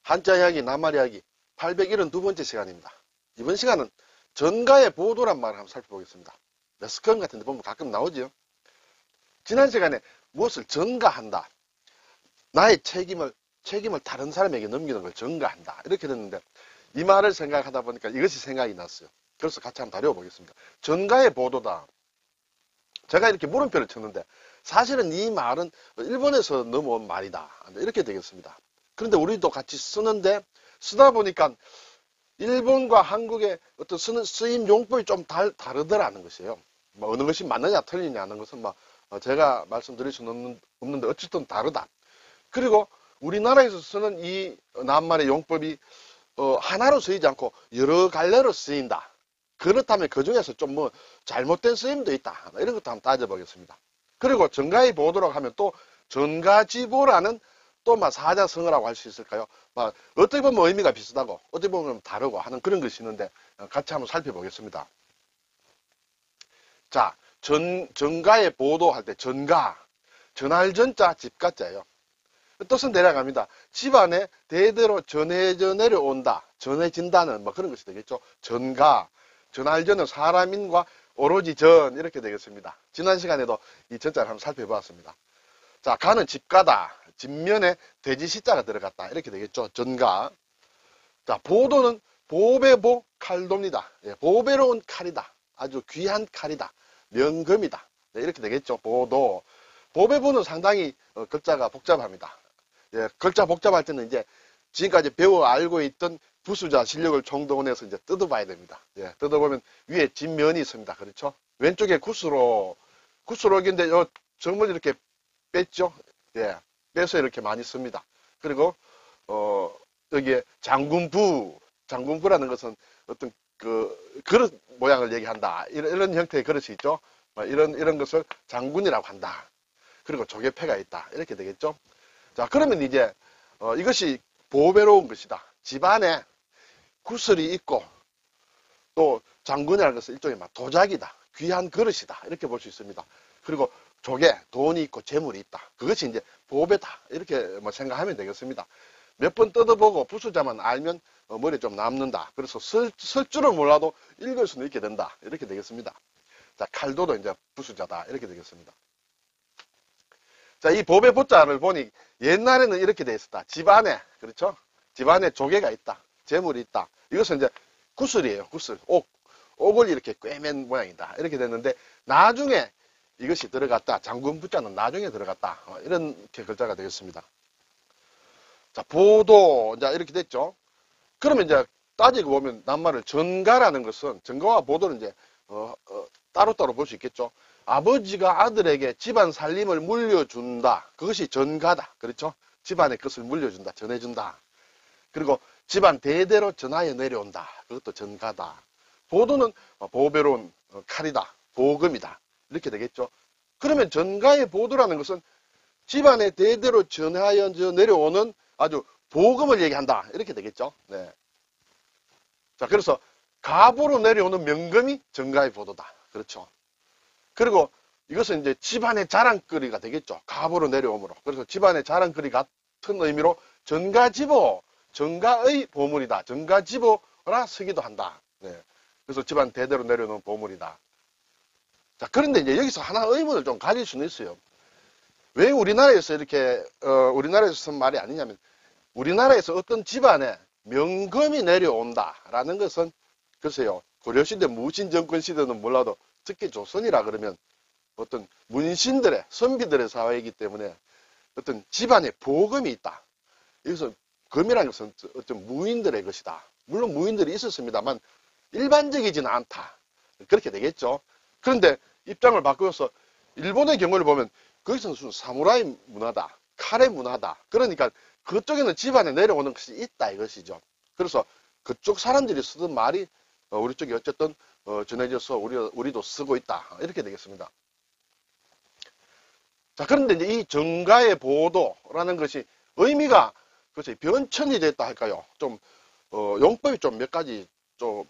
한자 이야기, 낱말 이야기 872번째 시간입니다. 이번 시간은 전가의 보도란 말을 한번 살펴보겠습니다. 매스컴 같은 데 보면 가끔 나오죠. 지난 시간에 무엇을 전가한다. 나의 책임을 다른 사람에게 넘기는 걸 전가한다. 이렇게 됐는데 이 말을 생각하다 보니까 이것이 생각이 났어요. 그래서 같이 한번 다뤄보겠습니다. 전가의 보도다. 제가 이렇게 물음표를 쳤는데 사실은 이 말은 일본에서 넘어온 말이다. 이렇게 되겠습니다. 그런데 우리도 같이 쓰는데 쓰다 보니까 일본과 한국의 어떤 쓰임 용법이 좀 다르더라는 것이에요. 뭐 어느 것이 맞느냐 틀리냐 하는 것은 제가 말씀드릴 수는 없는데 어쨌든 다르다. 그리고 우리나라에서 쓰는 이 낱말의 용법이 하나로 쓰이지 않고 여러 갈래로 쓰인다. 그렇다면 그 중에서 좀 잘못된 쓰임도 있다. 이런 것도 한번 따져보겠습니다. 그리고 전가의 보도라고 하면 또 전가지보라는 또 사자성어라고 할 수 있을까요? 어떻게 보면 의미가 비슷하고 어떻게 보면 다르고 하는 그런 것이 있는데 같이 한번 살펴보겠습니다. 자, 전가의 보도할 때 전가, 전할 전자, 집가자예요. 뜻은 내려갑니다. 집안에 대대로 전해져 내려온다, 전해진다는 그런 것이 되겠죠. 전가, 전할전은 사람인과 오로지 전 이렇게 되겠습니다. 지난 시간에도 이 전자를 한번 살펴보았습니다. 자, 가는 집가다. 집면에 돼지 시자가 들어갔다. 이렇게 되겠죠. 전가. 자, 보도는 보배보 칼도입니다. 예, 보배로운 칼이다. 아주 귀한 칼이다. 명금이다. 네, 이렇게 되겠죠. 보도. 보배보는 상당히 글자가 복잡합니다. 예, 글자 복잡할 때는 이제 지금까지 배워 알고 있던 부수자 실력을 총동원해서 이제 뜯어봐야 됩니다. 예, 뜯어보면 위에 집면이 있습니다. 그렇죠? 왼쪽에 구수록인데 정말 이렇게 뺐죠? 예, 빼서 이렇게 많이 씁니다. 그리고 여기에 장군부라는 것은 어떤 그릇 모양을 얘기한다. 이런 형태의 그릇이 있죠? 이런 것을 장군이라고 한다. 그리고 조개패가 있다. 이렇게 되겠죠? 자, 그러면 이제 이것이 보배로운 것이다. 집안에 구슬이 있고 또 장군이라는 것은 일종의 도자기다. 귀한 그릇이다. 이렇게 볼 수 있습니다. 그리고 조개, 돈이 있고 재물이 있다. 그것이 이제 보배다. 이렇게 생각하면 되겠습니다. 몇 번 뜯어보고 부수자만 알면 머리에 좀 남는다. 그래서 쓸 줄은 몰라도 읽을 수는 있게 된다. 이렇게 되겠습니다. 자, 칼도도 이제 부수자다. 이렇게 되겠습니다. 자, 이 보배보자를 보니 옛날에는 이렇게 돼 있었다. 집안에, 그렇죠? 집안에 조개가 있다. 재물이 있다. 이것은 이제 구슬이에요. 구슬. 옥을 이렇게 꿰맨 모양이다. 이렇게 됐는데 나중에 이것이 들어갔다. 장군부자는 나중에 들어갔다. 이렇게 글자가 되겠습니다. 자, 보도. 자, 이렇게 됐죠. 그러면 이제 따지고 보면 낱말을 전가라는 것은 전가와 보도는 이제 따로따로 볼 수 있겠죠. 아버지가 아들에게 집안 살림을 물려준다. 그것이 전가다. 그렇죠? 집안의 것을 물려준다. 전해준다. 그리고 집안 대대로 전하여 내려온다. 그것도 전가다. 보도는 보배로운 칼이다. 보금이다. 이렇게 되겠죠. 그러면 전가의 보도라는 것은 집안에 대대로 전하여 내려오는 아주 보금을 얘기한다. 이렇게 되겠죠. 네. 자, 그래서 갑으로 내려오는 명금이 전가의 보도다. 그렇죠. 그리고 이것은 이제 집안의 자랑거리가 되겠죠. 갑으로 내려오므로. 그래서 집안의 자랑거리 같은 의미로 전가지보, 전가의 보물이다. 전가지보라 쓰기도 한다. 네. 그래서 집안 대대로 내려오는 보물이다. 자, 그런데 이제 여기서 하나 의문을 좀 가질 수는 있어요. 왜 우리나라에서 이렇게, 우리나라에서 쓴 말이 아니냐면, 우리나라에서 어떤 집안에 명금이 내려온다라는 것은, 글쎄요, 고려시대 무신정권시대는 몰라도 특히 조선이라 그러면 어떤 문신들의, 선비들의 사회이기 때문에 어떤 집안에 보금이 있다. 여기서 금이라는 것은 어떤 무인들의 것이다. 물론 무인들이 있었습니다만 일반적이지는 않다. 그렇게 되겠죠. 그런데 입장을 바꾸어서 일본의 경우를 보면 거기서는 사무라이 문화다. 칼의 문화다. 그러니까 그쪽에는 집안에 내려오는 것이 있다 이것이죠. 그래서 그쪽 사람들이 쓰던 말이 우리 쪽에 어쨌든 전해져서 우리도 쓰고 있다. 이렇게 되겠습니다. 자, 그런데 이제 이 전가의 보도라는 것이 의미가 그것이 변천이 됐다 할까요? 좀 용법이 좀 몇 가지 좀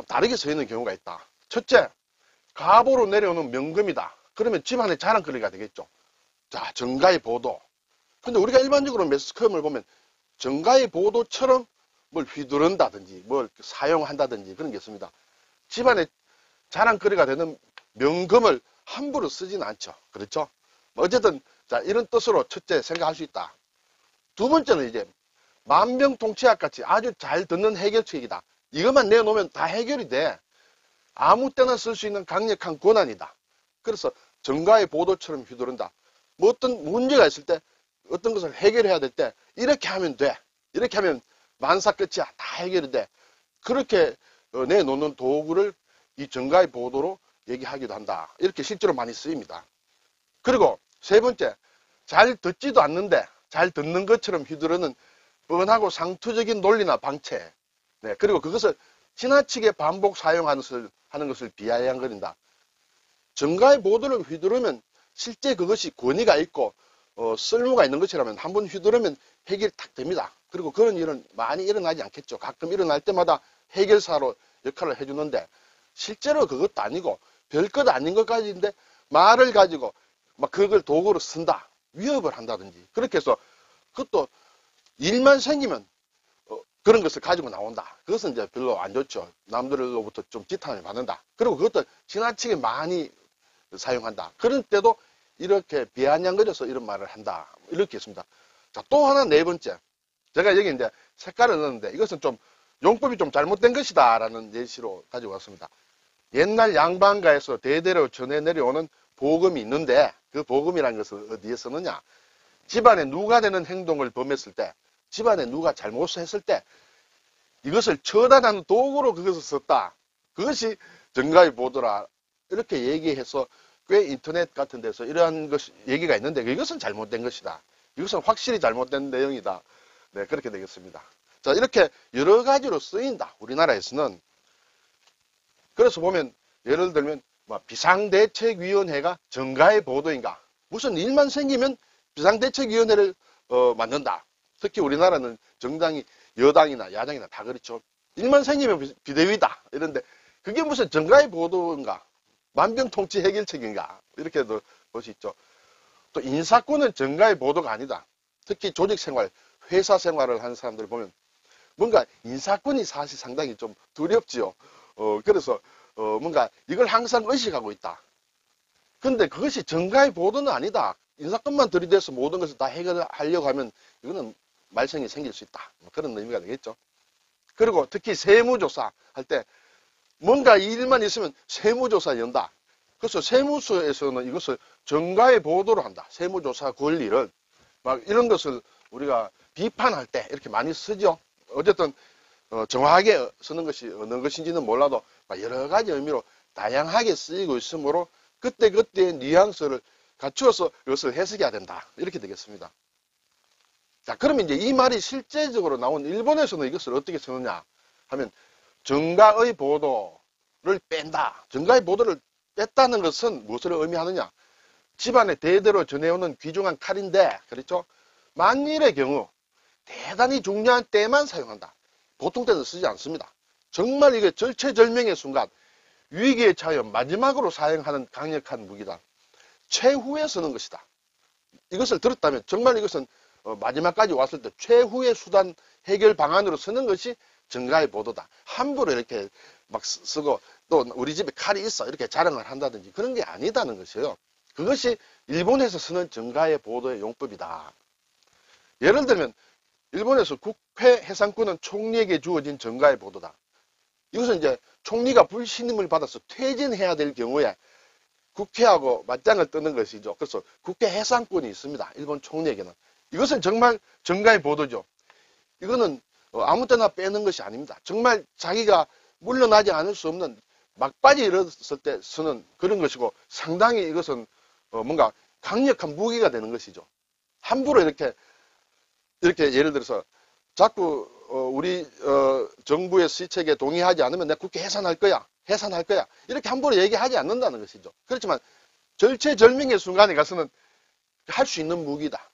다르게 써 있는 경우가 있다. 첫째, 갑으로 내려오는 명금이다. 그러면 집안의 자랑거리가 되겠죠. 자, 전가의 보도. 근데 우리가 일반적으로 매스컴을 보면 정가의 보도처럼 뭘 휘두른다든지 뭘 사용한다든지 그런 게 있습니다. 집안에 자랑거리가 되는 명금을 함부로 쓰진 않죠. 그렇죠? 어쨌든 자 이런 뜻으로 첫째 생각할 수 있다. 두 번째는 이제 만병통치약 같이 아주 잘 듣는 해결책이다. 이것만 내놓으면 다 해결이 돼. 아무 때나 쓸 수 있는 강력한 권한이다. 그래서 정가의 보도처럼 휘두른다. 뭐 어떤 문제가 있을 때 어떤 것을 해결해야 될 때 이렇게 하면 돼. 이렇게 하면 만사 끝이야. 다 해결이 돼. 그렇게 내놓는 도구를 이 정가의 보도로 얘기하기도 한다. 이렇게 실제로 많이 쓰입니다. 그리고 세 번째, 잘 듣지도 않는데 잘 듣는 것처럼 휘두르는 뻔하고 상투적인 논리나 방체. 네, 그리고 그것을 지나치게 반복 사용하는 것을 비아냥거린다. 정가의 보도를 휘두르면 실제 그것이 권위가 있고 쓸모가 있는 것이라면 한번 휘두르면 해결이 탁 됩니다. 그리고 그런 일은 많이 일어나지 않겠죠. 가끔 일어날 때마다 해결사로 역할을 해주는데 실제로 그것도 아니고 별것 아닌 것까지인데 말을 가지고 막 그걸 도구로 쓴다. 위협을 한다든지 그렇게 해서 그것도 일만 생기면 그런 것을 가지고 나온다. 그것은 이제 별로 안 좋죠. 남들로부터 좀 지탄을 받는다. 그리고 그것도 지나치게 많이 사용한다. 그런 때도 이렇게 비아냥거려서 이런 말을 한다. 이렇게 했습니다. 자, 또 하나 네 번째. 제가 여기 이제 색깔을 넣었는데 이것은 좀 용법이 좀 잘못된 것이다 라는 예시로 가지고 왔습니다. 옛날 양반가에서 대대로 전해 내려오는 보금이 있는데 그 보금이라는 것을 어디에 쓰느냐. 집안에 누가 되는 행동을 범했을 때 집안에 누가 잘못을 했을 때 이것을 처단하는 도구로 그것을 썼다. 그것이 정가의 보도라. 이렇게 얘기해서 꽤 인터넷 같은 데서 이러한 얘기가 있는데 이것은 잘못된 것이다. 이것은 확실히 잘못된 내용이다. 네, 그렇게 되겠습니다. 자, 이렇게 여러 가지로 쓰인다. 우리나라에서는. 그래서 보면 예를 들면 비상대책위원회가 정가의 보도인가. 무슨 일만 생기면 비상대책위원회를 만든다. 특히 우리나라는 정당이 여당이나 야당이나 다 그렇죠. 일만 생기면 비대위다. 이런데 그게 무슨 정가의 보도인가. 만병통치 해결책인가. 이렇게도 볼 수 있죠. 또 인사권은 정가의 보도가 아니다. 특히 조직생활, 회사 생활을 하는 사람들을 보면 뭔가 인사권이 사실 상당히 좀 두렵지요. 그래서 뭔가 이걸 항상 의식하고 있다. 근데 그것이 정가의 보도는 아니다. 인사권만 들이대서 모든 것을 다 해결하려고 하면 이거는 말썽이 생길 수 있다. 그런 의미가 되겠죠. 그리고 특히 세무조사 할 때 뭔가 일만 있으면 세무조사 연다. 그래서 세무서에서는 이것을 정가의 보도로 한다. 세무조사 권리를 막 이런 것을 우리가 비판할 때 이렇게 많이 쓰죠. 어쨌든 정확하게 쓰는 것이 어느 것인지는 몰라도 여러 가지 의미로 다양하게 쓰이고 있으므로 그때그때의 뉘앙스를 갖추어서 이것을 해석해야 된다. 이렇게 되겠습니다. 자, 그러면 이제 이 말이 실제적으로 나온 일본에서는 이것을 어떻게 쓰느냐 하면 정가의 보도를 뺀다. 정가의 보도를 뺐다는 것은 무엇을 의미하느냐. 집안에 대대로 전해오는 귀중한 칼인데 그렇죠. 만일의 경우 대단히 중요한 때만 사용한다. 보통 때는 쓰지 않습니다. 정말 이게 절체절명의 순간 위기에 처하여 마지막으로 사용하는 강력한 무기다. 최후에 쓰는 것이다. 이것을 들었다면 정말 이것은 마지막까지 왔을 때 최후의 수단 해결 방안으로 쓰는 것이 정가의 보도다. 함부로 이렇게 막 쓰고 또 우리 집에 칼이 있어 이렇게 자랑을 한다든지 그런 게 아니다는 것이에요. 그것이 일본에서 쓰는 정가의 보도의 용법이다. 예를 들면 일본에서 국회 해상권은 총리에게 주어진 정가의 보도다. 이것은 이제 총리가 불신임을 받아서 퇴진해야 될 경우에 국회하고 맞짱을 뜨는 것이죠. 그래서 국회 해상권이 있습니다. 일본 총리에게는. 이것은 정말 정가의 보도죠. 이거는 아무 때나 빼는 것이 아닙니다. 정말 자기가 물러나지 않을 수 없는 막바지 이르렀을 때 쓰는 그런 것이고 상당히 이것은 뭔가 강력한 무기가 되는 것이죠. 함부로 이렇게 예를 들어서 자꾸 우리 정부의 시책에 동의하지 않으면 내가 국회 해산할 거야. 이렇게 함부로 얘기하지 않는다는 것이죠. 그렇지만 절체절명의 순간에 가서는 할 수 있는 무기다.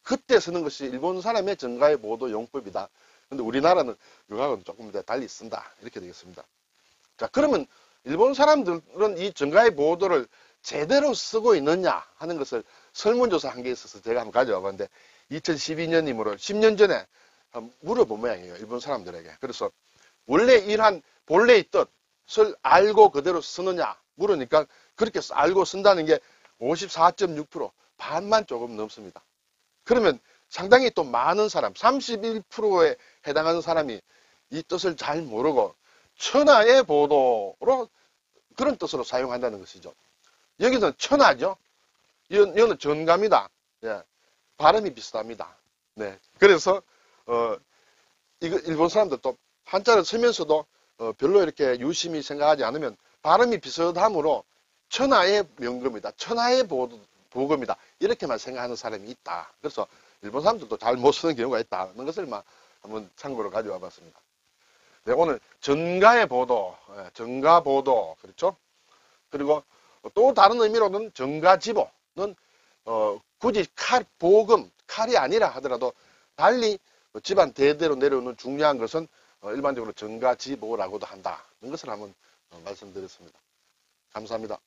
그때 쓰는 것이 일본 사람의 정가의 보도 용법이다. 근데 우리나라는 이거하고는 조금 더 달리 쓴다. 이렇게 되겠습니다. 자, 그러면 일본 사람들은 이 정가의 보도를 제대로 쓰고 있느냐 하는 것을 설문조사 한 게 있어서 제가 한번 가져와 봤는데 2012년이므로 10년 전에 물어본 모양이에요. 일본 사람들에게. 그래서 원래 이러한 본래의 뜻을 알고 그대로 쓰느냐 물으니까 그렇게 알고 쓴다는 게 54.6%, 반만 조금 넘습니다. 그러면 상당히 또 많은 사람, 31%에 해당하는 사람이 이 뜻을 잘 모르고 천하의 보도로 그런 뜻으로 사용한다는 것이죠. 여기서는 천하죠. 이거는 전가입니다. 예, 발음이 비슷합니다. 네, 그래서 이거 일본 사람들도 한자를 쓰면서도 별로 이렇게 유심히 생각하지 않으면 발음이 비슷하므로 천하의 명금이다. 천하의 보금이다. 이렇게만 생각하는 사람이 있다. 그래서 일본 사람들도 잘 못 쓰는 경우가 있다는 것을 한번 참고로 가져와 봤습니다. 네, 오늘 전가의 보도, 전가보도, 그렇죠? 그리고 또 다른 의미로는 전가지보는 굳이 보금, 칼이 아니라 하더라도 달리 집안 대대로 내려오는 중요한 것은 일반적으로 전가지보라고도 한다는 것을 한번 말씀드렸습니다. 감사합니다.